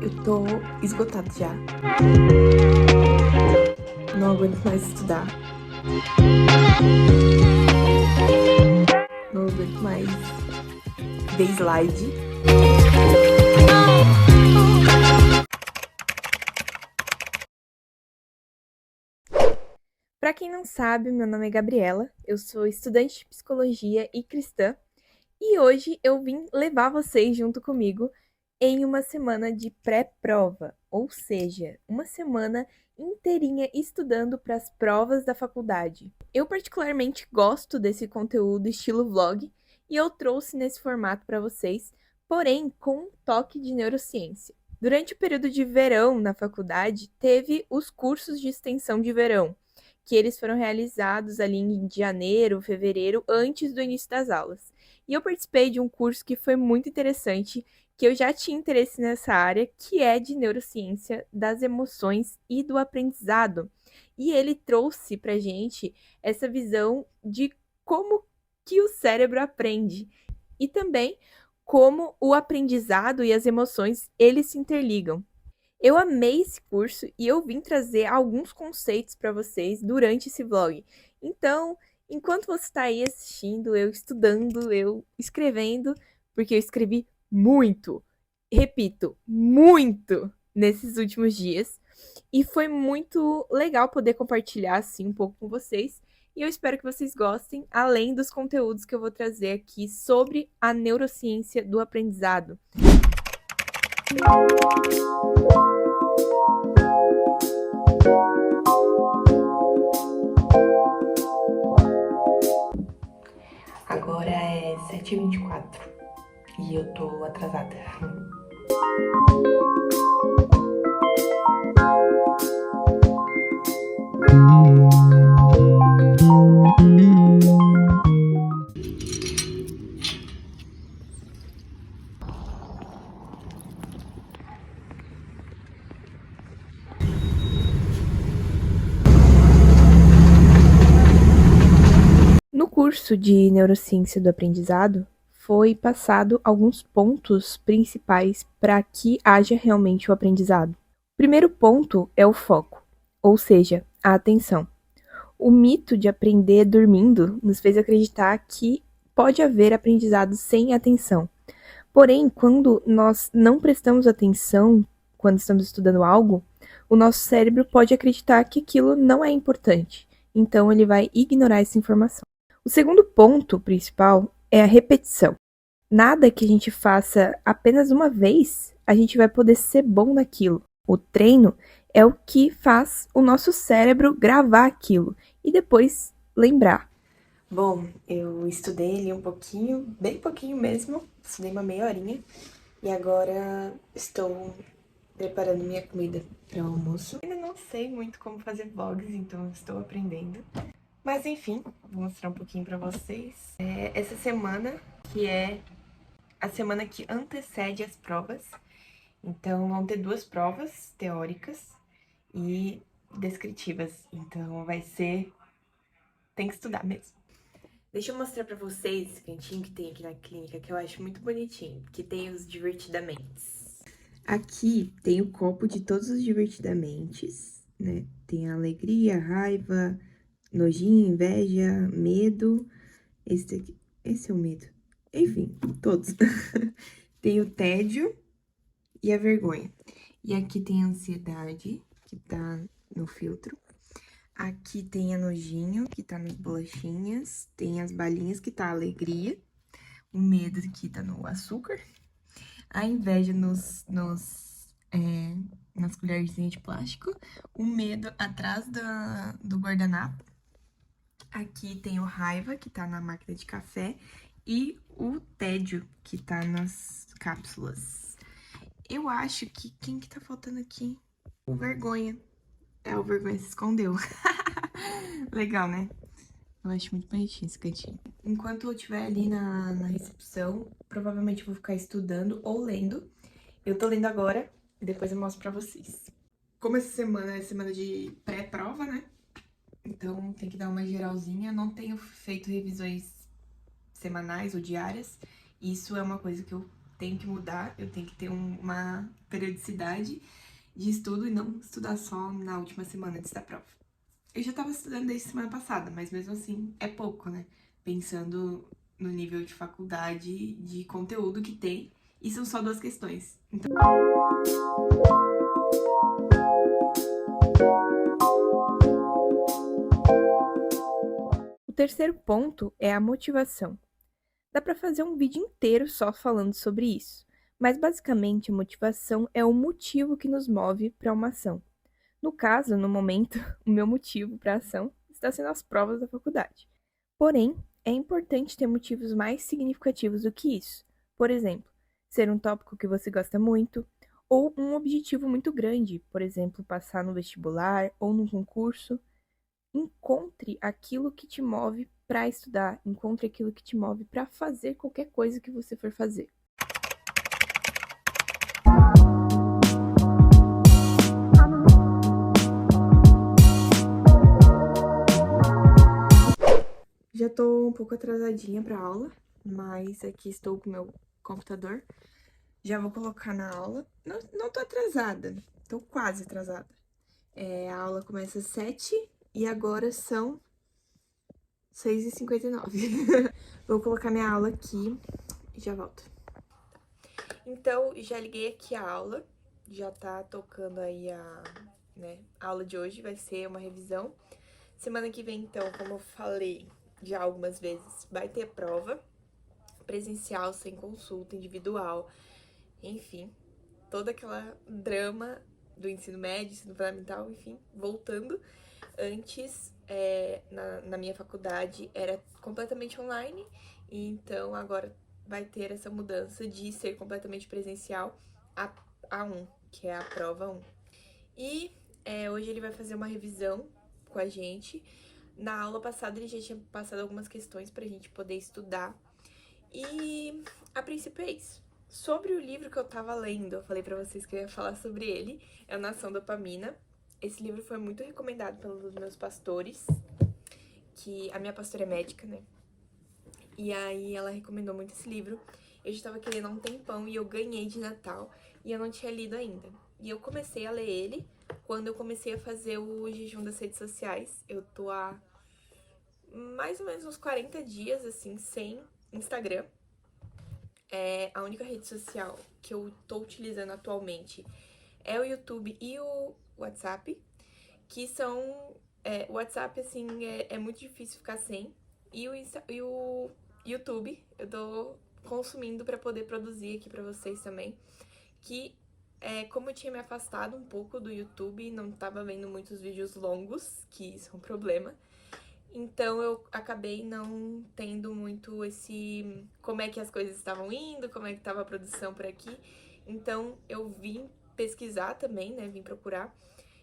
Eu tô esgotada já. Não aguento mais estudar. Não aguento mais ver slide. Para quem não sabe, meu nome é Gabriela, eu sou estudante de psicologia e cristã, e hoje eu vim levar vocês junto comigo em uma semana de pré-prova, ou seja, uma semana inteirinha estudando para as provas da faculdade. Eu particularmente gosto desse conteúdo estilo vlog e eu trouxe nesse formato para vocês, porém com um toque de neurociência. Durante o período de verão na faculdade, teve os cursos de extensão de verão, que eles foram realizados ali em janeiro, fevereiro, antes do início das aulas. E eu participei de um curso que foi muito interessante, que eu já tinha interesse nessa área, que é de neurociência das emoções e do aprendizado. E ele trouxe pra gente essa visão de como que o cérebro aprende e também como o aprendizado e as emoções eles se interligam. Eu amei esse curso e eu vim trazer alguns conceitos para vocês durante esse vlog. Então, enquanto você está aí assistindo, eu estudando, eu escrevendo, porque eu escrevi muito, repito, muito nesses últimos dias. E foi muito legal poder compartilhar assim um pouco com vocês. E eu espero que vocês gostem, além dos conteúdos que eu vou trazer aqui sobre a neurociência do aprendizado. Agora é 7h24 e eu tô atrasada. No curso de neurociência do aprendizado, foi passado alguns pontos principais para que haja realmente o aprendizado. O primeiro ponto é o foco, ou seja, a atenção. O mito de aprender dormindo nos fez acreditar que pode haver aprendizado sem atenção. Porém, quando nós não prestamos atenção quando estamos estudando algo, o nosso cérebro pode acreditar que aquilo não é importante. Então, ele vai ignorar essa informação. O segundo ponto principal é a repetição. Nada que a gente faça apenas uma vez, a gente vai poder ser bom naquilo. O treino é o que faz o nosso cérebro gravar aquilo e depois lembrar. Bom, eu estudei ali um pouquinho, bem pouquinho mesmo, estudei uma meia horinha e agora estou preparando minha comida para o almoço. Ainda não sei muito como fazer vlogs, então estou aprendendo. Mas enfim, vou mostrar um pouquinho pra vocês. Essa semana, que é a semana que antecede as provas. Então, vão ter 2 provas teóricas e descritivas. Então, vai ser... tem que estudar mesmo. Deixa eu mostrar pra vocês esse cantinho que tem aqui na clínica, que eu acho muito bonitinho, que tem os divertidamentes. Aqui tem o copo de todos os divertidamentes, né? Tem a alegria, a raiva, nojinho, inveja, medo. Esse é o medo. Enfim, todos. Tem o tédio e a vergonha. E aqui tem a ansiedade, que tá no filtro. Aqui tem a nojinho, que tá nas bolachinhas. Tem as balinhas, que tá a alegria. O medo, que tá no açúcar. A inveja nas colherzinhas de plástico. O medo atrás do guardanapo. Aqui tem o raiva, que tá na máquina de café, e o tédio, que tá nas cápsulas. Eu acho que... quem que tá faltando aqui? O vergonha. O vergonha se escondeu. Legal, né? Eu acho muito bonitinho esse cantinho. Enquanto eu estiver ali na recepção, provavelmente eu vou ficar estudando ou lendo. Eu tô lendo agora e depois eu mostro pra vocês. Como essa semana é semana de pré-prova, né? Então, tem que dar uma geralzinha. Não tenho feito revisões semanais ou diárias. Isso é uma coisa que eu tenho que mudar, eu tenho que ter uma periodicidade de estudo e não estudar só na última semana antes da prova. Eu já tava estudando desde semana passada, mas mesmo assim é pouco, né? Pensando no nível de faculdade, de conteúdo que tem, e são só 2 questões. Então... O terceiro ponto é a motivação. Dá para fazer um vídeo inteiro só falando sobre isso, mas basicamente a motivação é o motivo que nos move para uma ação. No caso, no momento, o meu motivo para a ação está sendo as provas da faculdade. Porém, é importante ter motivos mais significativos do que isso. Por exemplo, ser um tópico que você gosta muito, ou um objetivo muito grande, por exemplo, passar no vestibular ou num concurso. Encontre aquilo que te move para estudar, encontre aquilo que te move para fazer qualquer coisa que você for fazer. Já tô um pouco atrasadinha pra aula, mas aqui estou com o meu computador. Já vou colocar na aula. Não tô atrasada, tô quase atrasada. A aula começa às 7 e agora são 6h59. Vou colocar minha aula aqui e já volto. Então, já liguei aqui a aula, já tá tocando aí a aula de hoje, vai ser uma revisão. Semana que vem, então, como eu falei já algumas vezes, vai ter prova presencial, sem consulta, individual, enfim, toda aquela drama do ensino médio, ensino fundamental, enfim, voltando. Antes, na minha faculdade, era completamente online, e então agora vai ter essa mudança de ser completamente presencial a A1, que é a prova 1. E hoje ele vai fazer uma revisão com a gente. Na aula passada ele já tinha passado algumas questões pra gente poder estudar. E a princípio é isso. Sobre o livro que eu tava lendo, eu falei pra vocês que eu ia falar sobre ele, é o Nação Dopamina. Esse livro foi muito recomendado pelos meus pastores, que a minha pastora é médica, né? E aí ela recomendou muito esse livro. Eu já tava querendo há um tempão e eu ganhei de Natal e eu não tinha lido ainda. E eu comecei a ler ele quando eu comecei a fazer o jejum das redes sociais. Eu tô há mais ou menos uns 40 dias, assim, sem Instagram. A única rede social que eu tô utilizando atualmente é o YouTube e o WhatsApp, que são... o WhatsApp, assim, é muito difícil ficar sem. E o YouTube eu tô consumindo pra poder produzir aqui pra vocês também. Que, como eu tinha me afastado um pouco do YouTube, não tava vendo muitos vídeos longos, que isso é um problema. Então eu acabei não tendo muito esse... como é que as coisas estavam indo, como é que tava a produção por aqui. Então eu vim pesquisar também, né, vim procurar.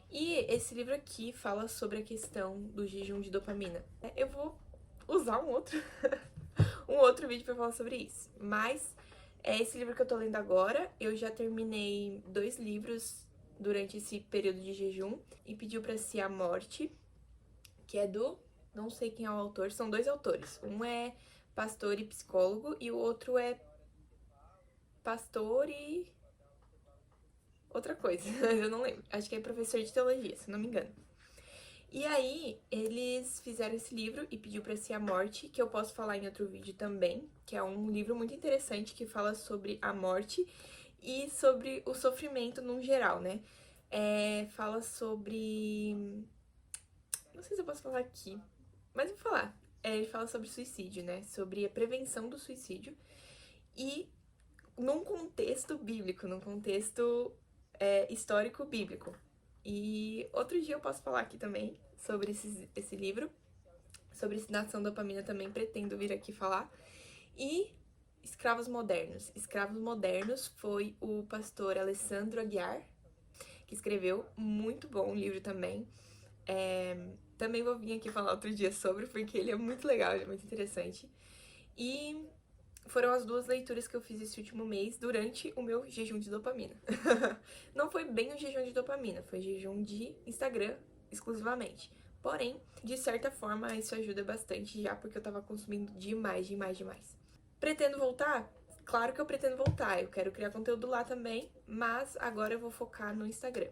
E esse livro aqui fala sobre a questão do jejum de dopamina. Eu vou usar um outro vídeo pra falar sobre isso. Mas esse livro que eu tô lendo agora, eu já terminei 2 livros durante esse período de jejum. E Pediu Pra Si a Morte, que é do... não sei quem é o autor, são 2 autores. Um é pastor e psicólogo e o outro é pastor e... outra coisa, eu não lembro. Acho que é professor de teologia, se não me engano. E aí, eles fizeram esse livro e Pediu Pra Si a Morte, que eu posso falar em outro vídeo também, que é um livro muito interessante que fala sobre a morte e sobre o sofrimento no geral, né? Fala sobre... não sei se eu posso falar aqui, mas vou falar. Ele fala sobre suicídio, né? Sobre a prevenção do suicídio. E num contexto bíblico, num contexto histórico bíblico. E outro dia eu posso falar aqui também sobre esse livro. Sobre Nação Dopamina também pretendo vir aqui falar. E Escravos Modernos. Escravos Modernos foi o pastor Alessandro Aguiar que escreveu. Muito bom o livro também. Também vou vir aqui falar outro dia sobre, porque ele é muito legal, ele é muito interessante. E foram as 2 leituras que eu fiz esse último mês durante o meu jejum de dopamina. Não foi bem um jejum de dopamina, foi jejum de Instagram exclusivamente. Porém, de certa forma, isso ajuda bastante já, porque eu tava consumindo demais. Pretendo voltar? Claro que eu pretendo voltar, eu quero criar conteúdo lá também, mas agora eu vou focar no Instagram.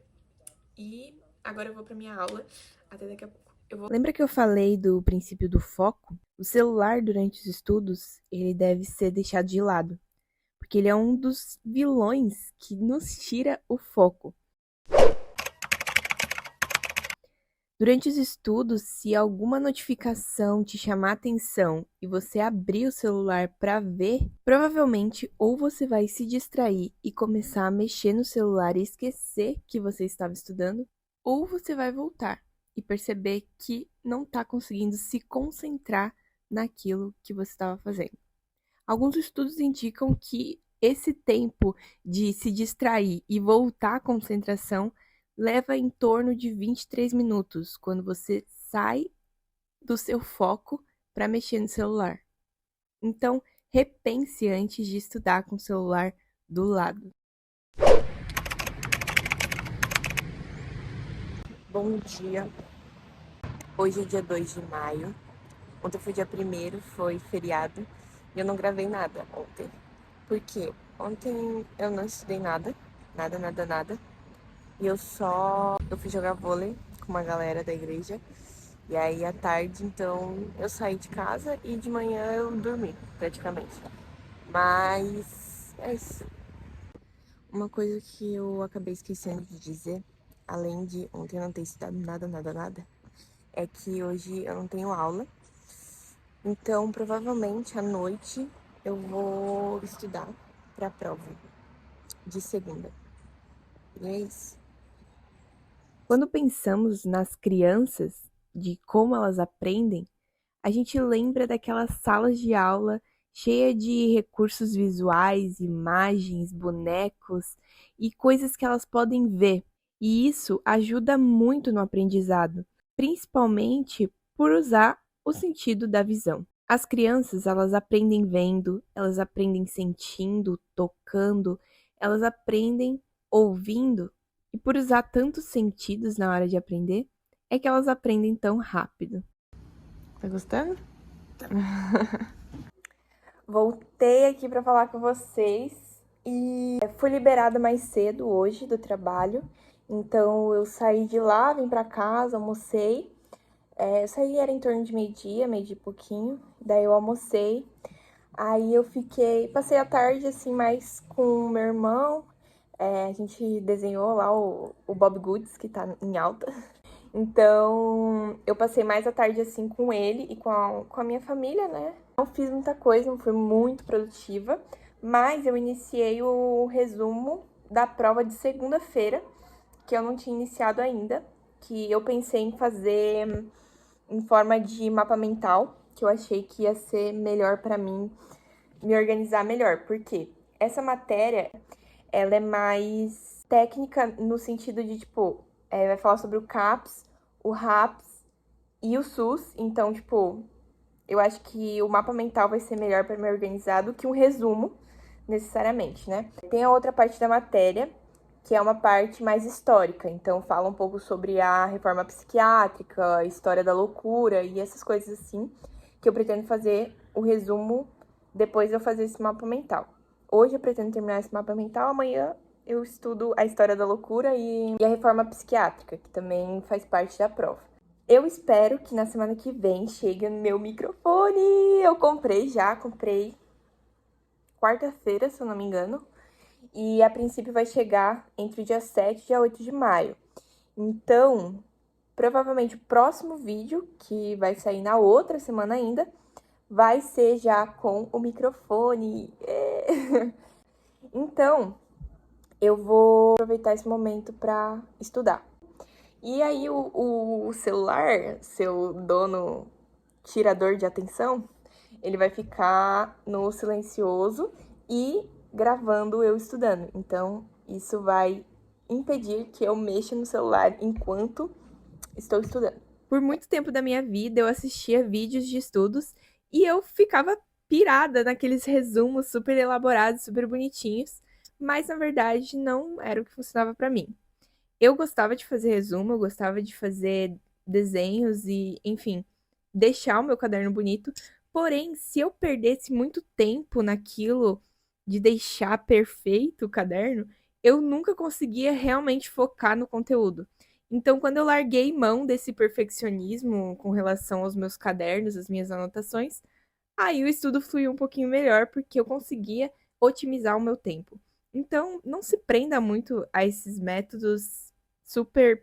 E agora eu vou pra minha aula, até daqui a pouco. Lembra que eu falei do princípio do foco? O celular durante os estudos, ele deve ser deixado de lado, porque ele é um dos vilões que nos tira o foco. Durante os estudos, se alguma notificação te chamar a atenção e você abrir o celular para ver, provavelmente ou você vai se distrair e começar a mexer no celular e esquecer que você estava estudando, ou você vai voltar e perceber que não está conseguindo se concentrar naquilo que você estava fazendo. Alguns estudos indicam que esse tempo de se distrair e voltar à concentração leva em torno de 23 minutos quando você sai do seu foco para mexer no celular. Então, repense antes de estudar com o celular do lado. Bom dia. Hoje é dia 2 de maio. Ontem foi dia 1º, foi feriado. E eu não gravei nada ontem. Por quê? Ontem eu não estudei nada. Nada. E eu fui jogar vôlei com uma galera da igreja. E aí à tarde, então, eu saí de casa e de manhã eu dormi, praticamente. Mas é isso. Uma coisa que eu acabei esquecendo de dizer, além de ontem eu não ter estudado nada, é que hoje eu não tenho aula. Então, provavelmente à noite eu vou estudar pra prova de segunda. E é isso. Quando pensamos nas crianças, de como elas aprendem, a gente lembra daquelas salas de aula cheia de recursos visuais, imagens, bonecos e coisas que elas podem ver. E isso ajuda muito no aprendizado, principalmente por usar o sentido da visão. As crianças, elas aprendem vendo, elas aprendem sentindo, tocando, elas aprendem ouvindo, e por usar tantos sentidos na hora de aprender, é que elas aprendem tão rápido. Tá gostando? Voltei aqui para falar com vocês e fui liberada mais cedo hoje do trabalho. Então eu saí de lá, vim para casa, almocei. Eu saí era em torno de meio-dia e pouquinho. Daí eu almocei. Aí eu passei a tarde assim mais com o meu irmão. A gente desenhou lá o Bob Goods, que tá em alta. Então, eu passei mais a tarde assim com ele e com a minha família, né? Não fiz muita coisa, não fui muito produtiva, mas eu iniciei o resumo da prova de segunda-feira, que eu não tinha iniciado ainda, que eu pensei em fazer em forma de mapa mental, que eu achei que ia ser melhor para mim me organizar melhor, porque essa matéria, ela é mais técnica no sentido de, tipo, vai falar sobre o CAPS, o RAPS e o SUS. Então, tipo, eu acho que o mapa mental vai ser melhor para me organizar do que um resumo, necessariamente, né? Tem a outra parte da matéria, que é uma parte mais histórica. Então, fala um pouco sobre a reforma psiquiátrica, a história da loucura e essas coisas assim, que eu pretendo fazer o resumo depois de eu fazer esse mapa mental. Hoje eu pretendo terminar esse mapa mental, amanhã eu estudo a história da loucura e a reforma psiquiátrica, que também faz parte da prova. Eu espero que na semana que vem chegue no meu microfone. Eu comprei quarta-feira, se eu não me engano. E a princípio vai chegar entre o dia 7 e o dia 8 de maio. Então, provavelmente o próximo vídeo, que vai sair na outra semana ainda, vai ser já com o microfone. Então, eu vou aproveitar esse momento para estudar. E aí o celular, seu dono tirador de atenção, ele vai ficar no silencioso e gravando eu estudando. Então, isso vai impedir que eu mexa no celular enquanto estou estudando. Por muito tempo da minha vida, eu assistia vídeos de estudos e eu ficava pirada naqueles resumos super elaborados, super bonitinhos, mas na verdade não era o que funcionava para mim. Eu gostava de fazer resumo, eu gostava de fazer desenhos e, enfim, deixar o meu caderno bonito. Porém, se eu perdesse muito tempo naquilo, de deixar perfeito o caderno, eu nunca conseguia realmente focar no conteúdo. Então, quando eu larguei mão desse perfeccionismo com relação aos meus cadernos, às minhas anotações, aí o estudo fluiu um pouquinho melhor, porque eu conseguia otimizar o meu tempo. Então, não se prenda muito a esses métodos super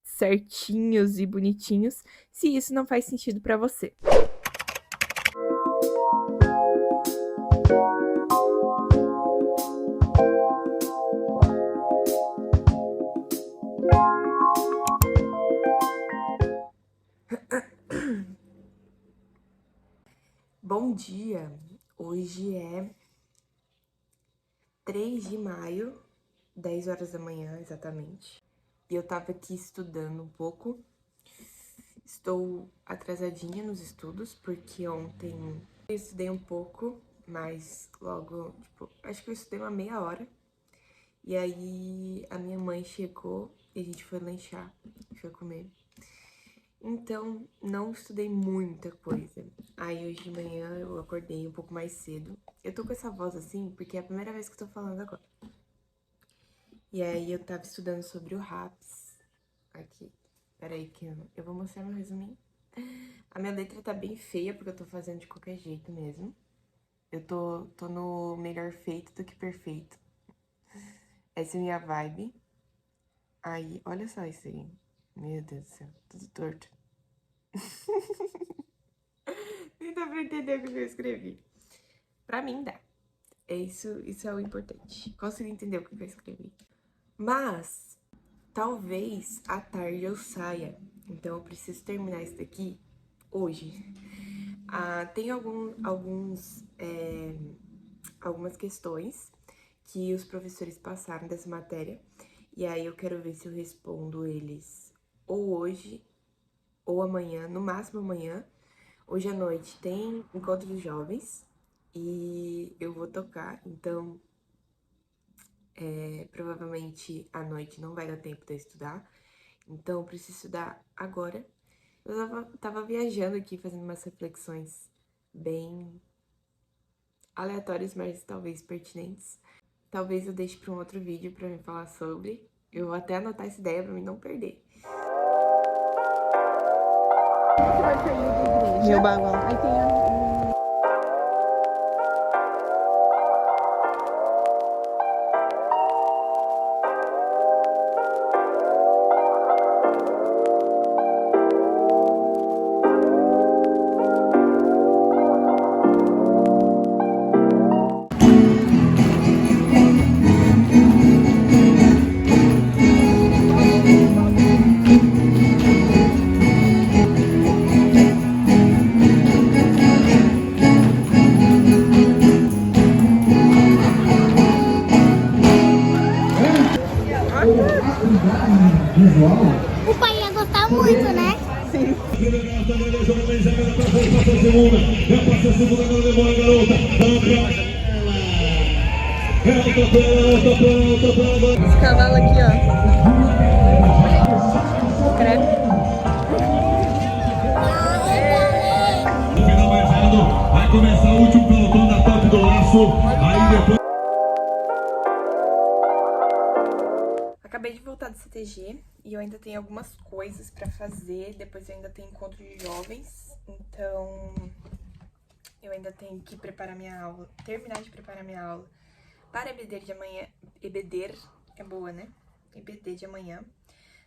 certinhos e bonitinhos, se isso não faz sentido para você. Bom dia! Hoje é 3 de maio, 10 horas da manhã exatamente. E eu tava aqui estudando um pouco. Estou atrasadinha nos estudos, porque ontem eu estudei um pouco, mas logo, tipo, acho que eu estudei uma meia hora. E aí a minha mãe chegou e a gente foi lanchar, foi comer. Então, não estudei muita coisa. Aí hoje de manhã eu acordei um pouco mais cedo. Eu tô com essa voz assim porque é a primeira vez que eu tô falando agora. E aí eu tava estudando sobre o RAPS. Aqui, peraí que eu vou mostrar meu resuminho. A minha letra tá bem feia porque eu tô fazendo de qualquer jeito mesmo. Eu tô no melhor feito do que perfeito. Essa é a minha vibe. Aí, olha só isso aí. Meu Deus do céu, tudo torto. Nem dá pra entender o que eu escrevi. Pra mim dá. Isso é o importante. Consigo entender o que eu escrevi. Mas, talvez à tarde eu saia. Então eu preciso terminar isso daqui hoje. Tem algumas questões que os professores passaram dessa matéria. E aí eu quero ver se eu respondo eles ou hoje ou amanhã, no máximo amanhã. Hoje à noite tem encontro de jovens e eu vou tocar, então provavelmente à noite não vai dar tempo de eu estudar, então eu preciso estudar agora. Eu tava viajando aqui, fazendo umas reflexões bem aleatórias, mas talvez pertinentes. Talvez eu deixe para um outro vídeo para me falar sobre. Eu vou até anotar essa ideia para mim não perder. Você vai sair da igreja. Meu bagual. Aí tem O pai ia gostar muito, né? Sim. Esse cavalo aqui, ó. Crepe. Vai começar o último pelotão da top do laço. Aí depois. Acabei de voltar do CTG e eu ainda tenho algumas coisas pra fazer. Depois eu ainda tenho encontro de jovens, então eu ainda tenho que preparar minha aula, terminar de preparar minha aula para EBD de amanhã. EBD é boa, né? EBD de amanhã.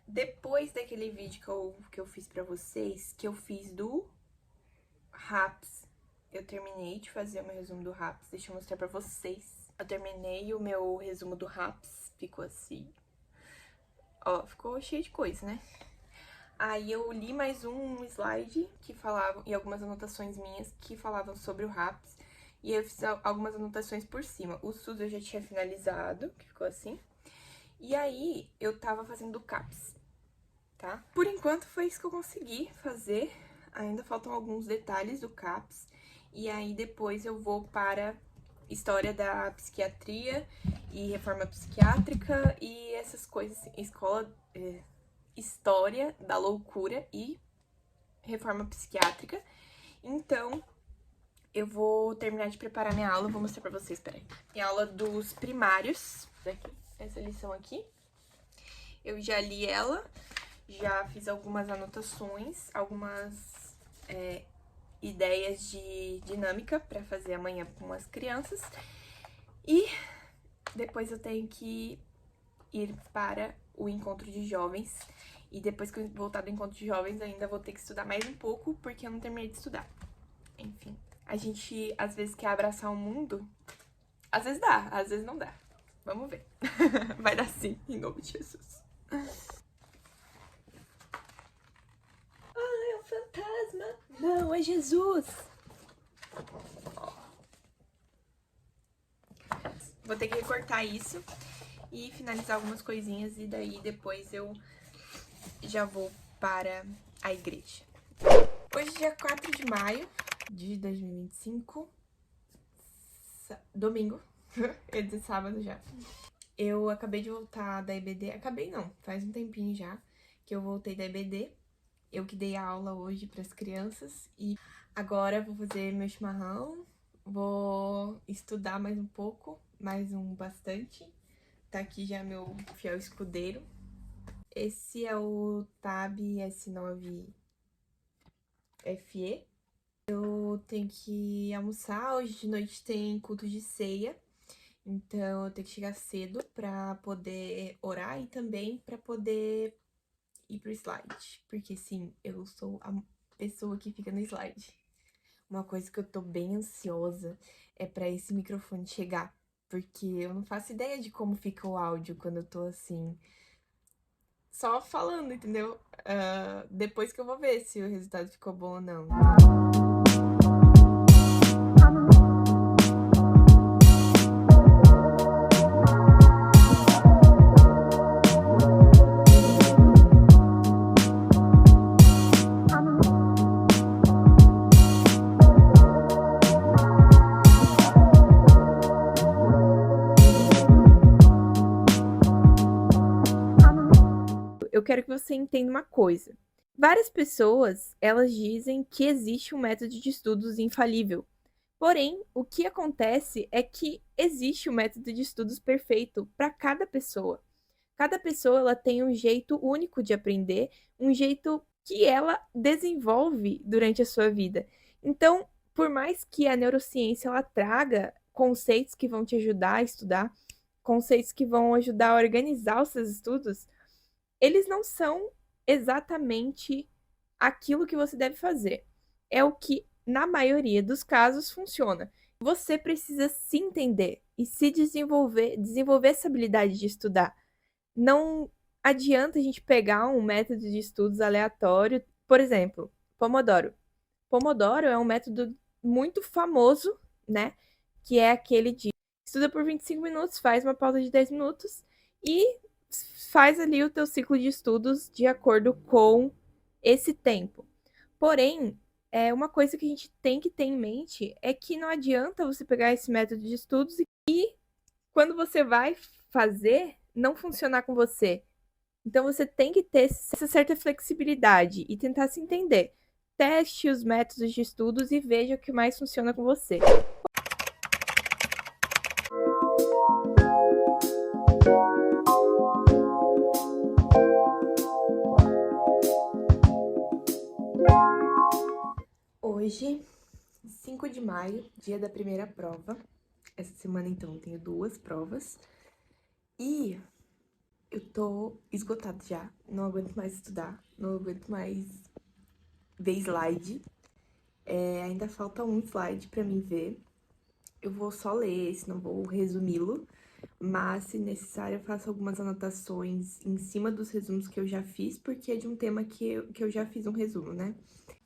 Depois daquele vídeo que eu fiz pra vocês, que eu fiz do RAPS, eu terminei de fazer o meu resumo do RAPS. Deixa eu mostrar pra vocês. Eu terminei o meu resumo do RAPS, ficou assim. Ó, ficou cheio de coisa, né? Aí eu li mais um slide que falava, e algumas anotações minhas que falavam sobre o RAPS. E eu fiz algumas anotações por cima. O SUS eu já tinha finalizado, que ficou assim. E aí eu tava fazendo do CAPS, tá? Por enquanto foi isso que eu consegui fazer. Ainda faltam alguns detalhes do CAPS. E aí depois eu vou para história da psiquiatria e reforma psiquiátrica e essas coisas, história da loucura e reforma psiquiátrica. Então, Eu vou terminar de preparar minha aula, vou mostrar pra vocês, peraí. Minha aula dos primários, daqui, essa lição aqui. Eu já li ela, já fiz algumas anotações, algumas ideias de dinâmica pra fazer amanhã com as crianças. E depois eu tenho que ir para o encontro de jovens. E depois que eu voltar do encontro de jovens, ainda vou ter que estudar mais um pouco, porque eu não terminei de estudar. Enfim, a gente às vezes quer abraçar o mundo. Às vezes dá, às vezes não dá. Vamos ver. Vai dar sim, em nome de Jesus. Ai, é um fantasma. Não, é Jesus. Vou ter que recortar isso e finalizar algumas coisinhas. E daí depois eu já vou para a igreja. Hoje, dia 4 de maio de 2025. Domingo. Eu ia dizer sábado já. Eu acabei de voltar da EBD. Acabei não, faz um tempinho já que eu voltei da EBD. Eu que dei a aula hoje para as crianças. E agora vou fazer meu chimarrão. Vou estudar mais um pouco, bastante. Tá aqui já meu fiel escudeiro. Esse é o Tab S9 FE. Eu tenho que almoçar, hoje de noite tem culto de ceia, então eu tenho que chegar cedo pra poder orar e também pra poder ir pro slide, porque sim, eu sou a pessoa que fica no slide. Uma coisa que eu tô bem ansiosa é pra esse microfone chegar, porque eu não faço ideia de como fica o áudio quando eu tô assim, só falando, entendeu? Depois que eu vou ver se o resultado ficou bom ou não. Eu quero que você entenda uma coisa. Várias pessoas, elas dizem que existe um método de estudos infalível. Porém, o que acontece é que existe um método de estudos perfeito para cada pessoa. Cada pessoa ela tem um jeito único de aprender, um jeito que ela desenvolve durante a sua vida. Então, por mais que a neurociência ela traga conceitos que vão te ajudar a estudar, conceitos que vão ajudar a organizar os seus estudos, eles não são exatamente aquilo que você deve fazer. É o que, na maioria dos casos, funciona. Você precisa se entender e se desenvolver essa habilidade de estudar. Não adianta a gente pegar um método de estudos aleatório, por exemplo, Pomodoro. Pomodoro é um método muito famoso, né? Que é aquele de estuda por 25 minutos, faz uma pausa de 10 minutos e faz ali o teu ciclo de estudos de acordo com esse tempo. Porém, uma coisa que a gente tem que ter em mente é que não adianta você pegar esse método de estudos e quando você vai fazer, não funcionar com você. Então você tem que ter essa certa flexibilidade e tentar se entender. Teste os métodos de estudos e veja o que mais funciona com você. Hoje, 5 de maio, dia da primeira prova. Essa semana, então, eu tenho 2 provas. E eu tô esgotada já. Não aguento mais estudar. Não aguento mais ver slide. Ainda falta um slide pra mim ver. Eu vou só ler esse, não vou resumi-lo. Mas, se necessário, eu faço algumas anotações em cima dos resumos que eu já fiz, porque é de um tema que eu já fiz um resumo, né?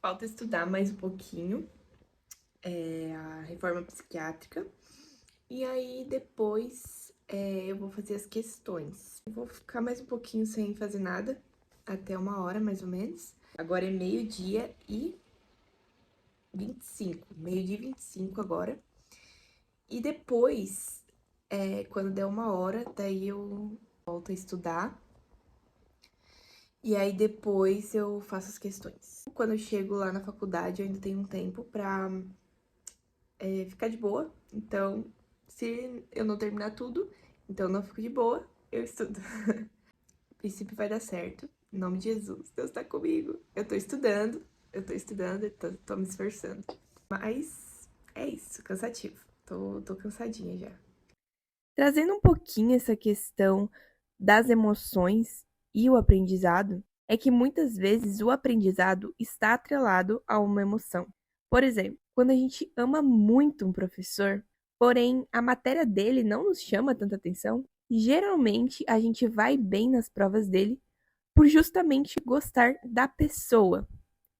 Falta estudar mais um pouquinho a reforma psiquiátrica. E aí, depois, eu vou fazer as questões. Eu vou ficar mais um pouquinho sem fazer nada, até 1h, mais ou menos. Agora é meio-dia e 25. Meio-dia e 25 agora. E depois, quando der 1h, daí eu volto a estudar. E aí depois eu faço as questões. Quando eu chego lá na faculdade, eu ainda tenho um tempo pra ficar de boa. Então, se eu não terminar tudo, então eu não fico de boa, eu estudo. A princípio vai dar certo. Em nome de Jesus, Deus tá comigo. Eu tô estudando, tô me esforçando. Mas é isso, cansativo. Tô cansadinha já. Trazendo um pouquinho essa questão das emoções e o aprendizado, é que muitas vezes o aprendizado está atrelado a uma emoção. Por exemplo, quando a gente ama muito um professor, porém a matéria dele não nos chama tanta atenção, geralmente a gente vai bem nas provas dele por justamente gostar da pessoa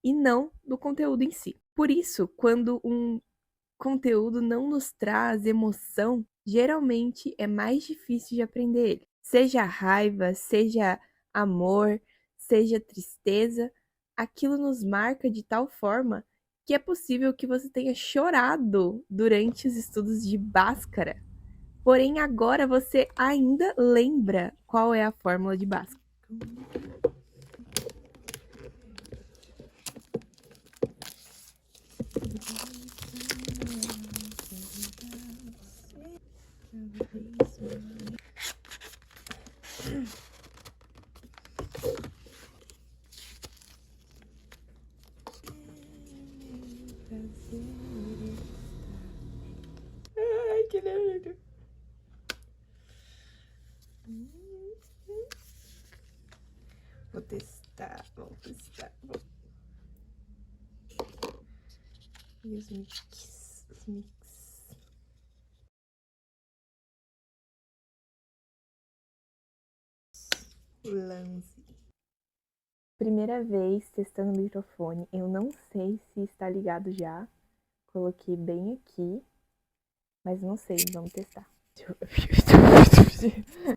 e não do conteúdo em si. Por isso, quando um conteúdo não nos traz emoção, geralmente é mais difícil de aprender ele. Seja raiva, seja amor, seja tristeza, aquilo nos marca de tal forma que é possível que você tenha chorado durante os estudos de Bhaskara. Porém, agora você ainda lembra qual é a fórmula de Bhaskara. Ai, que lindo. Vou testar, vamos testar. E os mix. Lance. Primeira vez testando o microfone. Eu não sei se está ligado já. Coloquei bem aqui. Mas não sei, vamos testar.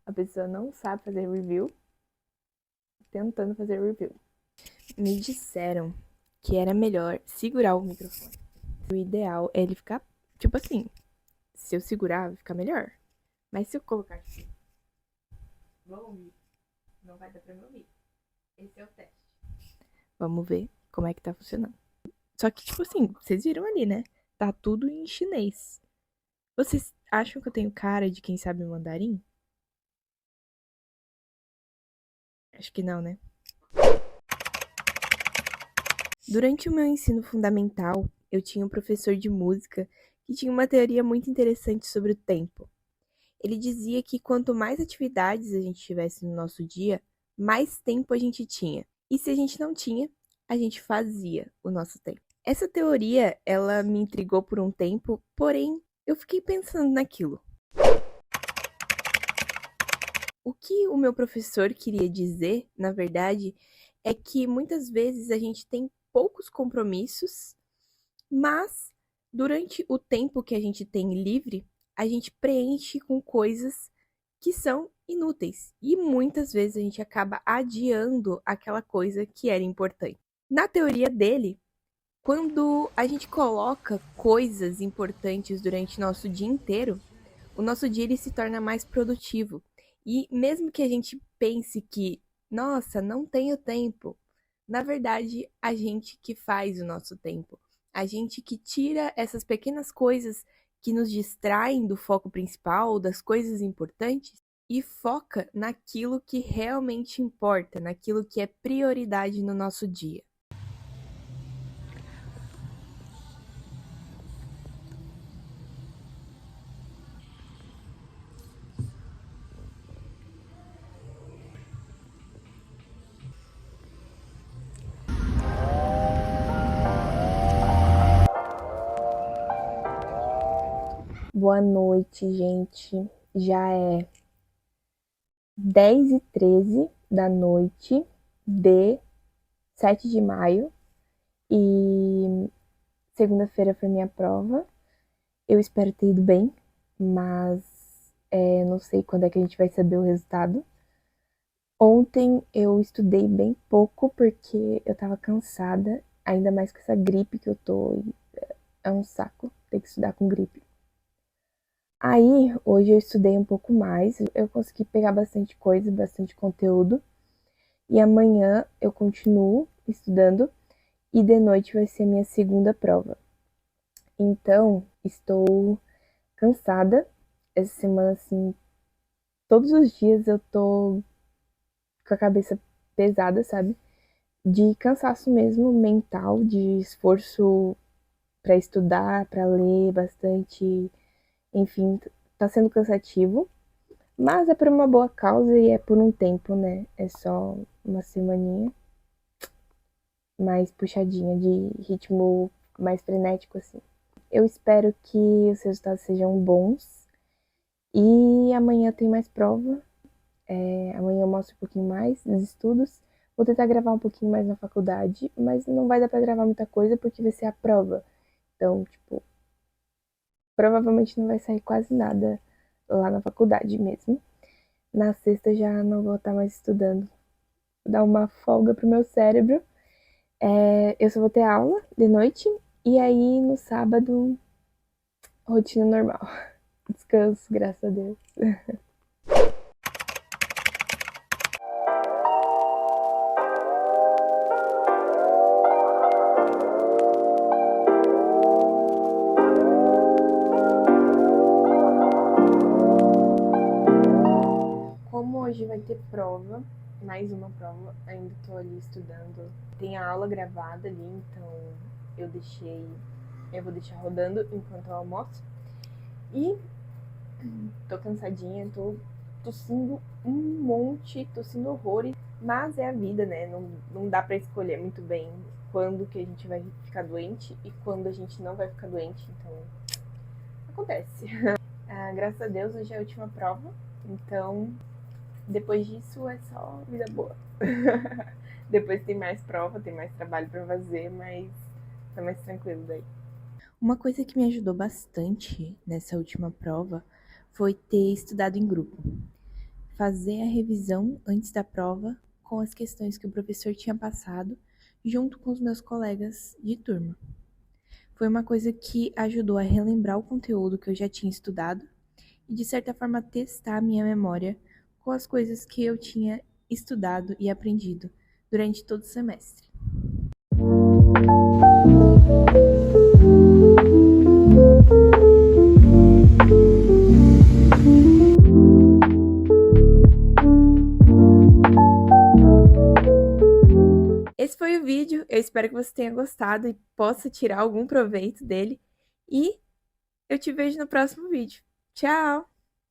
A pessoa não sabe fazer review. Tentando fazer review. Me disseram que era melhor segurar o microfone. O ideal é ele ficar, tipo assim, se eu segurar, vai ficar melhor. Mas se eu colocar aqui, vou ouvir. Não vai dar pra me ouvir. Esse é o teste. Vamos ver como é que tá funcionando. Só que, tipo assim, vocês viram ali, né? Tá tudo em chinês. Vocês acham que eu tenho cara de quem sabe mandarim? Acho que não, né? Durante o meu ensino fundamental, eu tinha um professor de música que tinha uma teoria muito interessante sobre o tempo. Ele dizia que quanto mais atividades a gente tivesse no nosso dia, mais tempo a gente tinha. E se a gente não tinha, a gente fazia o nosso tempo. Essa teoria, ela me intrigou por um tempo, porém, eu fiquei pensando naquilo. O que o meu professor queria dizer, na verdade, é que muitas vezes a gente tem poucos compromissos, mas durante o tempo que a gente tem livre, a gente preenche com coisas que são inúteis. E muitas vezes a gente acaba adiando aquela coisa que era importante. Na teoria dele, quando a gente coloca coisas importantes durante nosso dia inteiro, o nosso dia ele se torna mais produtivo. E mesmo que a gente pense que, nossa, não tenho tempo, na verdade, a gente que faz o nosso tempo. A gente que tira essas pequenas coisas que nos distraem do foco principal, das coisas importantes, e foca naquilo que realmente importa, naquilo que é prioridade no nosso dia. Boa noite, gente. Já é 10h13 da noite de 7 de maio e segunda-feira foi minha prova. Eu espero ter ido bem, mas não sei quando é que a gente vai saber o resultado. Ontem eu estudei bem pouco porque eu tava cansada, ainda mais com essa gripe que eu tô. É um saco ter que estudar com gripe. Aí, hoje eu estudei um pouco mais, eu consegui pegar bastante coisa, bastante conteúdo. E amanhã eu continuo estudando e de noite vai ser minha segunda prova. Então, estou cansada. Essa semana, assim, todos os dias eu tô com a cabeça pesada, sabe? De cansaço mesmo, mental, de esforço para estudar, para ler bastante, enfim, tá sendo cansativo, mas é por uma boa causa e é por um tempo, né? É só uma semaninha mais puxadinha, de ritmo mais frenético, assim. Eu espero que os resultados sejam bons e amanhã tem mais prova. Amanhã eu mostro um pouquinho mais dos estudos. Vou tentar gravar um pouquinho mais na faculdade, mas não vai dar pra gravar muita coisa porque vai ser a prova. Então, tipo, provavelmente não vai sair quase nada lá na faculdade mesmo. Na sexta já não vou estar mais estudando. Vou dar uma folga pro meu cérebro. Eu só vou ter aula de noite. E aí no sábado, rotina normal. Descanso, graças a Deus. Como hoje vai ter prova, mais uma prova, ainda tô ali estudando. Tem a aula gravada ali, então eu vou deixar rodando enquanto eu almoço. E tô cansadinha, tô tossindo um monte, tossindo horrores, mas é a vida, né? Não dá pra escolher muito bem quando que a gente vai ficar doente e quando a gente não vai ficar doente, então acontece. Graças a Deus hoje é a última prova, então depois disso é só vida boa. Depois tem mais prova, tem mais trabalho pra fazer, mas tá mais tranquilo daí. Uma coisa que me ajudou bastante nessa última prova foi ter estudado em grupo. Fazer a revisão antes da prova com as questões que o professor tinha passado, junto com os meus colegas de turma. Foi uma coisa que ajudou a relembrar o conteúdo que eu já tinha estudado e, de certa forma, testar a minha memória com as coisas que eu tinha estudado e aprendido durante todo o semestre. Esse foi o vídeo, eu espero que você tenha gostado e possa tirar algum proveito dele. E eu te vejo no próximo vídeo. Tchau!